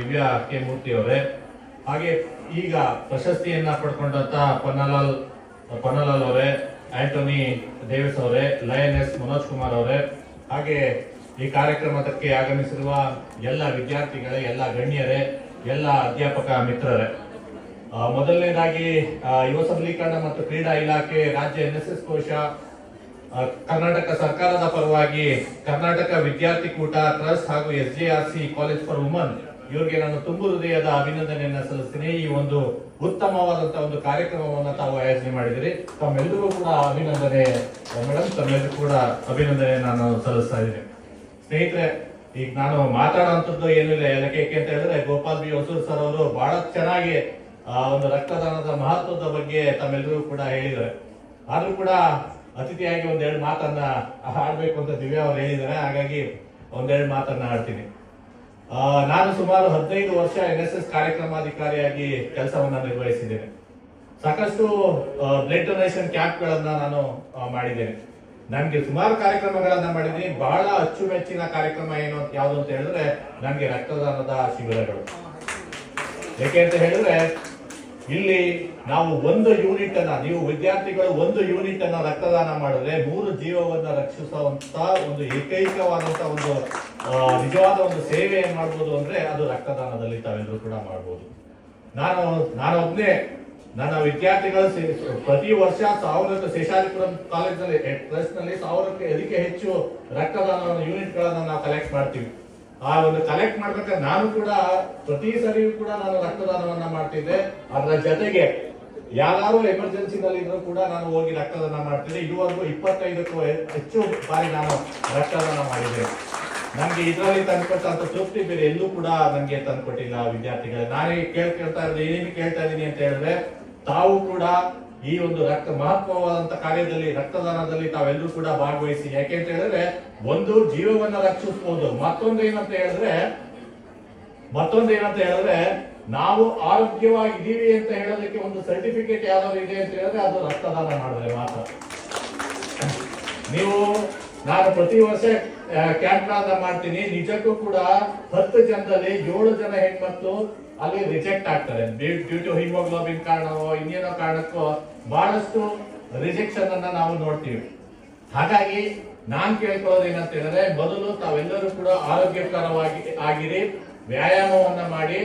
Divya K ಮೂರ್ತಿ ಅವರೇ, ಹಾಗೆ ಈಗ ಪ್ರಶಸ್ತಿಯನ್ನ ಪಡ್ಕೊಂಡಂತ ಪನ್ನಲಾಲ್ ಅವರೇ, ಆಂಟೋನಿ ಡೇವಿಸ್ ಅವರೇ, ಲಯನ್ ಎಸ್ ಮನೋಜ್ ಕುಮಾರ್ ಅವರೇ, ಹಾಗೆ ಈ ಕಾರ್ಯಕ್ರಮಕ್ಕೆ ಆಗಮಿಸಿರುವ ಎಲ್ಲ ವಿದ್ಯಾರ್ಥಿಗಳೇ, ಎಲ್ಲ ಗಣ್ಯರೇ, ಎಲ್ಲ ಅಧ್ಯಾಪಕ ಮಿತ್ರರೇ, ಮೊದಲನೇದಾಗಿ ಯುವ ಸಬಲೀಕರಣ ಮತ್ತು ಕ್ರೀಡಾ ಇಲಾಖೆ, ರಾಜ್ಯ NSS ಕೋಶ, ಕರ್ನಾಟಕ ಸರ್ಕಾರದ ಪರವಾಗಿ ಕರ್ನಾಟಕ ವಿದ್ಯಾರ್ಥಿ ಕೂಟ ಟ್ರಸ್ಟ್ ಹಾಗೂ SJRC ಕಾಲೇಜ್ ಫಾರ್ ವುಮನ್ ಇವರಿಗೆ ನಾನು ತುಂಬು ಹೃದಯದ ಅಭಿನಂದನೆಯನ್ನ ಸಲ್ಲಿಸ್ತೀನಿ. ಈ ಒಂದು ಉತ್ತಮವಾದಂತಹ ಒಂದು ಕಾರ್ಯಕ್ರಮವನ್ನು ತಾವು ಆಯೋಜನೆ ಮಾಡಿದಿರಿ. ತಮ್ಮೆಲ್ಲರಿಗೂ ಕೂಡ ಅಭಿನಂದನೆ ಮೇಡಮ್, ತಮ್ಮೆಲ್ಲರಿಗೂ ಕೂಡ ಅಭಿನಂದನೆ ನಾನು ಸಲ್ಲಿಸ್ತಾ ಇದ್ದೀನಿ. ಸ್ನೇಹಿತರೆ, ಈಗ ನಾನು ಮಾತಾಡುವಂಥದ್ದು ಏನಿಲ್ಲ, ಯಾಕೆ ಅಂತ ಹೇಳಿದ್ರೆ ಗೋಪಾಲ್ ಬಿ ಹೊಸೂರ್ ಸರ್ ಅವರು ಬಹಳ ಚೆನ್ನಾಗಿ ಒಂದು ರಕ್ತದಾನದ ಮಹತ್ವದ ಬಗ್ಗೆ ತಮ್ಮೆಲ್ಲರಿಗೂ ಕೂಡ ಹೇಳಿದ್ದಾರೆ. ಆದ್ರೂ ಕೂಡ ಅತಿಥಿಯಾಗಿ ಒಂದೆರಡು ಮಾತನ್ನ ಆಡ್ಬೇಕು ಅಂತ ದಿವ್ಯಾ ಅವರು ಹೇಳಿದ್ದಾರೆ. ಹಾಗಾಗಿ ಒಂದೆರಡು ಮಾತನ್ನ ಆಡ್ತೀನಿ. ನಾನು ಸುಮಾರು 15 ವರ್ಷ NSS ಕಾರ್ಯಕ್ರಮಾಧಿಕಾರಿಯಾಗಿ ಕೆಲಸವನ್ನ ನಿರ್ವಹಿಸಿದ್ದೇನೆ. ಸಾಕಷ್ಟು ಬ್ಲಡ್ ಡೊನೇಷನ್ ಕ್ಯಾಂಪ್ಗಳನ್ನ ನಾನು ಮಾಡಿದ್ದೇನೆ. ನನಗೆ ಸುಮಾರು ಕಾರ್ಯಕ್ರಮಗಳನ್ನ ಮಾಡಿದ್ದೀನಿ. ಬಹಳ ಅಚ್ಚುಮೆಚ್ಚಿನ ಕಾರ್ಯಕ್ರಮ ಯಾವುದು ಅಂತ ಹೇಳಿದ್ರೆ ನನಗೆ ರಕ್ತದಾನದ ಶಿಬಿರಗಳು. ಯಾಕೆ ಅಂತ ಹೇಳಿದ್ರೆ ಇಲ್ಲಿ ನಾವು ಒಂದು ಯೂನಿಟ್ ಅನ್ನ, ನೀವು ವಿದ್ಯಾರ್ಥಿಗಳು ಒಂದು ಯೂನಿಟ್ ಅನ್ನ ರಕ್ತದಾನ ಮಾಡಿದ್ರೆ 3 ಜೀವವನ್ನ ರಕ್ಷಿಸುವಂತ ಒಂದು ಏಕೈಕವಾದಂತ ಒಂದು ನಿಜವಾದ ಒಂದು ಸೇವೆ ಏನ್ ಮಾಡ್ಬೋದು ಅಂದ್ರೆ ಅದು ರಕ್ತದಾನದಲ್ಲಿ ತಾವೆಲ್ಲರೂ ಕೂಡ ಮಾಡ್ಬೋದು. ನಾನೊಬ್ಬನೇ, ನನ್ನ ವಿದ್ಯಾರ್ಥಿಗಳು ಪ್ರತಿ ವರ್ಷ 1000 ಶೇಷಾದ್ರಿಪುರಂ ಕಾಲೇಜ್ನಲ್ಲಿ ಟ್ರಸ್ಟ್ ನಲ್ಲಿ 1000ಕ್ಕೆ ಅದಕ್ಕೆ ಹೆಚ್ಚು ರಕ್ತದಾನ ಯೂನಿಟ್ ಗಳನ್ನ ನಾವು ಕಲೆಕ್ಟ್ ಮಾಡ್ತೀವಿ. ಆ ಒಂದು ಕಲೆಕ್ಟ್ ಮಾಡ್ಬೇಕಾದ್ರೆ ನಾನು ಕೂಡ ಪ್ರತಿ ಸರಿಯೂ ಕೂಡ ನಾನು ರಕ್ತದಾನವನ್ನ ಮಾಡ್ತಿದ್ದೆ. ಅದರ ಜೊತೆಗೆ ಯಾರು ಎಮರ್ಜೆನ್ಸಿನಲ್ಲಿ ಇದ್ರೂ ಕೂಡ ನಾನು ಹೋಗಿ ರಕ್ತದಾನ ಮಾಡ್ತಿದ್ದೆ. ಇದುವರೆಗೂ 25ಕ್ಕೂ ಹೆಚ್ಚು ಬಾರಿ ನಾನು ರಕ್ತದಾನ ಮಾಡಿದ್ದೇನೆ. ನನಗೆ ಇದರಲ್ಲಿ ತಂದುಕೊಟ್ಟಂತ ತೃಪ್ತಿ ಬೇರೆ ಎಲ್ಲೂ ಕೂಡ ನನಗೆ ತಂದುಕೊಟ್ಟಿಲ್ಲ ವಿದ್ಯಾರ್ಥಿಗಳೇ. ನಾನೇ ಕೇಳ್ತಾ ಇರೋದು ಏನೇನು ಕೇಳ್ತಾ ಇದ್ದೀನಿ ಅಂತ ಹೇಳಿದ್ರೆ, ತಾವು ಕೂಡ ಈ ಒಂದು ಮಹತ್ವವಾದಂತ ಕಾರ್ಯದಲ್ಲಿ, ರಕ್ತದಾನದಲ್ಲಿ ತಾವೆಲ್ಲರೂ ಕೂಡ ಭಾಗವಹಿಸಿ. ಯಾಕೆ ಅಂತ ಹೇಳಿದ್ರೆ ಒಂದು ಜೀವವನ್ನ ರಕ್ಷಿಸಬಹುದು, ಮತ್ತೊಂದು ಏನಂತ ಹೇಳಿದ್ರೆ ನಾವು ಆರೋಗ್ಯವಾಗಿದ್ದೀವಿ ಅಂತ ಹೇಳೋದಕ್ಕೆ ಒಂದು ಸರ್ಟಿಫಿಕೇಟ್ ಯಾವ್ದಾದ್ರು ಇದೆ ಅಂತ ಹೇಳಿದ್ರೆ ಅದು ರಕ್ತದಾನ ಮಾಡಿದ್ರೆ ಮಾತ್ರ. ನಾನು ಪ್ರತಿ ವರ್ಷ ಕ್ಯಾಂಪ್ಗಳನ್ನ ಮಾಡ್ತೀನಿ. ನಿಜಕ್ಕೂ ಕೂಡ 10 ಜನದಲ್ಲಿ 7 ಜನ ಹೆಣ್ಮಕ್ಳು ಅಲ್ಲಿ ರಿಜೆಕ್ಟ್ ಆಗ್ತಾರೆ. ಡ್ಯೂ ಟು ಹಿಮೋಗ್ಲೋಬಿನ್ ಕಾರಣವೋ ಇನ್ನೇನೋ ಕಾರಣಕ್ಕೋ ಬಹಳಷ್ಟು ರಿಜೆಕ್ಷನ್ ಅನ್ನ ನಾವು ನೋಡ್ತೀವಿ. ಹಾಗಾಗಿ ನಾನ್ ಕೇಳ್ಕೊಳ್ಳೋದು ಏನಂತ ಹೇಳಿದ್ರೆ, ಮೊದಲು ತಾವೆಲ್ಲರೂ ಕೂಡ ಆಗಿರಿ, ವ್ಯಾಯಾಮವನ್ನ ಮಾಡಿ,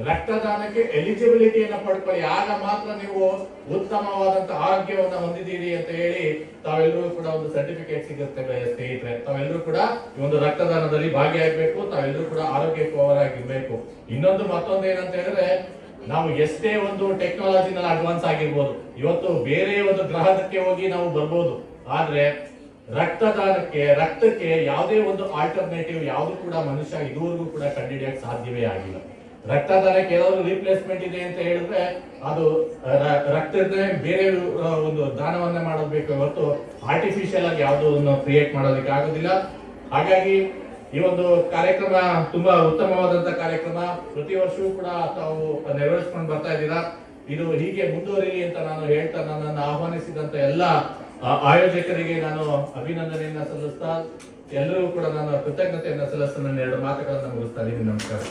ರಕ್ತದಾನಕ್ಕೆ ಎಲಿಜಿಬಿಲಿಟಿಯನ್ನ ಪಡ್ಕೊಳ್ಳಿ. ಆಗ ಮಾತ್ರ ನೀವು ಉತ್ತಮವಾದಂತಹ ಆರೋಗ್ಯವನ್ನ ಹೊಂದಿದ್ದೀರಿ ಅಂತ ಹೇಳಿ ತಾವೆಲ್ಲರೂ ಕೂಡ ಒಂದು ಸರ್ಟಿಫಿಕೇಟ್ ಸಿಗುತ್ತೆ. ಸ್ನೇಹಿತರೆ, ತಾವೆಲ್ಲರೂ ಕೂಡ ಈ ಒಂದು ರಕ್ತದಾನದಲ್ಲಿ ಭಾಗಿಯಾಗಬೇಕು. ತಾವೆಲ್ಲರೂ ಕೂಡ ಆರೋಗ್ಯಕರವಾಗಿರ್ಬೇಕು. ಮತ್ತೊಂದು ಏನಂತ ಹೇಳಿದ್ರೆ, ನಾವು ಎಷ್ಟೇ ಒಂದು ಟೆಕ್ನಾಲಜಿನಲ್ಲಿ ಅಡ್ವಾನ್ಸ್ ಆಗಿರ್ಬೋದು, ಇವತ್ತು ಬೇರೆ ಒಂದು ಗ್ರಹಕ್ಕೆ ಹೋಗಿ ನಾವು ಬರ್ಬೋದು, ಆದ್ರೆ ರಕ್ತಕ್ಕೆ ಯಾವುದೇ ಒಂದು ಆಲ್ಟರ್ನೇಟಿವ್ ಯಾವುದು ಕೂಡ ಮನುಷ್ಯ ಇದುವರೆಗೂ ಕೂಡ ಕಂಡುಹಿಡಿಯಕ್ಕೆ ಸಾಧ್ಯವೇ ಆಗಿಲ್ಲ. ರಕ್ತದಾನಕ್ಕೆ ಏನಾದ್ರು ರಿಪ್ಲೇಸ್ಮೆಂಟ್ ಇದೆ ಅಂತ ಹೇಳಿದ್ರೆ ಅದು ರಕ್ತದ ಬೇರೆ ಒಂದು ದಾನವನ್ನ ಮಾಡಬೇಕು ಹೊರತು ಆರ್ಟಿಫಿಷಿಯಲ್ ಆಗಿ ಯಾವುದನ್ನು ಕ್ರಿಯೇಟ್ ಮಾಡೋದಕ್ಕೆ ಆಗೋದಿಲ್ಲ. ಹಾಗಾಗಿ ಈ ಒಂದು ಕಾರ್ಯಕ್ರಮ ತುಂಬಾ ಉತ್ತಮವಾದಂತ ಕಾರ್ಯಕ್ರಮ. ಪ್ರತಿ ವರ್ಷವೂ ಕೂಡ ತಾವು ನೆರವೇರಿಸಿಕೊಂಡು ಬರ್ತಾ ಇದ್ದೀರಾ. ಇದು ಹೀಗೆ ಮುಂದುವರಿಲಿ ಅಂತ ನಾನು ಹೇಳ್ತಾ, ನನ್ನನ್ನು ಆಹ್ವಾನಿಸಿದಂತ ಎಲ್ಲ ಆಯೋಜಕರಿಗೆ ನಾನು ಅಭಿನಂದನೆಯನ್ನ ಸಲ್ಲಿಸ್ತಾ, ಎಲ್ಲರಿಗೂ ಕೂಡ ನಾನು ಕೃತಜ್ಞತೆಯನ್ನ ಸಲ್ಲಿಸ್ತಾ ನನ್ನ 2 ಮಾತುಗಳನ್ನ ಮುಗಿಸ್ತಾ ಇದ್ದೀನಿ. ನಮಸ್ಕಾರ.